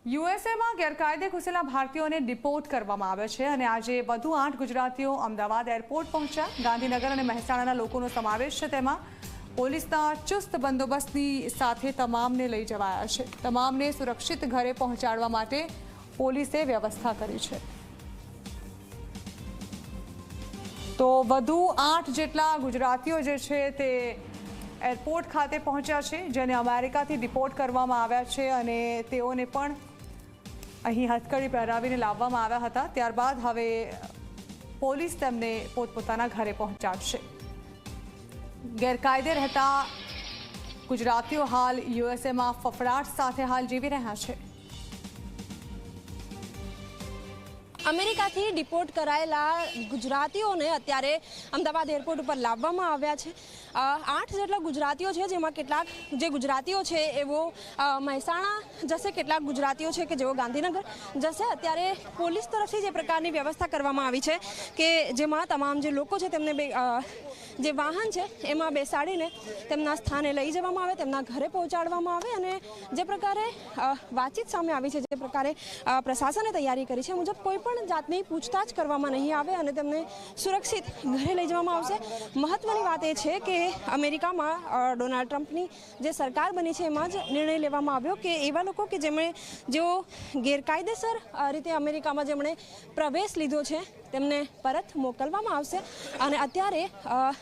યુએસએમાં ગેરકાયદે ઘૂસેલા ભારતીયોને ડિપોર્ટ કરવામાં આવે છે અને આજે વધુ 8 ગુજરાતીઓ અમદાવાદ એરપોર્ટ પહોંચ્યા। ગાંધીનગર અને મહેસાણાના લોકોનો સમાવેશ છે। તેમાં પોલીસના ચુસ્ત બંદોબસ્તની સાથે તમામને લઈ જવાયા છે। તમામને સુરક્ષિત ઘરે પહોંચાડવા માટે પોલીસે વ્યવસ્થા કરી છે। તો વધુ 8 જેટલા ગુજરાતીઓ જે છે તે એરપોર્ટ ખાતે પહોંચ્યા છે, જેને અમેરિકાથી ડિપોર્ટ કરવામાં આવ્યા છે અને તેઓને પણ અહીં હથકડી પહેરાવીને લાવવામાં આવ્યા હતા। ત્યારબાદ હવે પોલીસ તેમને પોતપોતાના ઘરે પહોંચાડશે। ગેરકાયદે રહેતા ગુજરાતીઓ હાલ યુએસએમાં ફફડાટ સાથે હાલ જીવી રહ્યા છે। અમેરિકાથી ડિપોર્ટ કરાયેલા ગુજરાતીઓને અત્યારે અમદાવાદ એરપોર્ટ ઉપર લાવવામાં આવ્યા છે। 8 જેટલા ગુજરાતીઓ છે, જેમાં કેટલાક જે ગુજરાતીઓ છે એવો મહેસાણા જશે, કેટલાક ગુજરાતીઓ છે કે જેઓ ગાંધીનગર જશે। અત્યારે પોલીસ તરફથી જે પ્રકારની વ્યવસ્થા કરવામાં આવી છે કે જેમાં તમામ જે લોકો છે તેમને જે વાહન છે એમાં બેસાડીને તેમના સ્થાને લઈ જવામાં આવે, તેમના ઘરે પહોંચાડવામાં આવે અને જે પ્રકારે વાતચીત સામે આવી છે, જે પ્રકારે પ્રશાસને તૈયારી કરી છે મુજબ કોઈ પણ જાતની પૂછતાછ કરવામાં નહીં આવે અને તેમને સુરક્ષિત ઘરે લઈ જવામાં આવશે। મહત્વની વાત એ છે કે અમેરિકામાં ડોનાલ્ડ ટ્રમ્પની જે સરકાર બની છે એમાં જ નિર્ણય લેવામાં આવ્યો કે એવા લોકો કે જેઓ ગેરકાયદેસર રીતે અમેરિકામાં જેમણે પ્રવેશ લીધો છે તેમને પરત મોકલવામાં આવશે। અને અત્યારે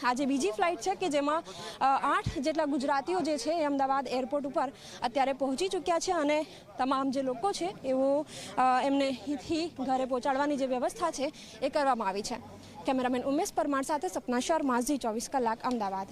આજે બીજી ફ્લાઇટ છે કે જેમાં 8 જેટલા ગુજરાતીઓ જે છે એ અમદાવાદ એરપોર્ટ ઉપર અત્યારે પહોંચી ચૂક્યા છે અને તમામ જે લોકો છે એવો એમને અહીંથી ઘરે પહોંચાડવાની જે વ્યવસ્થા છે એ કરવામાં આવી છે। કેમેરામેન ઉમેશ પરમાર સાથે સપના શર્મા, ઝી 24 કલાક, અમદાવાદ।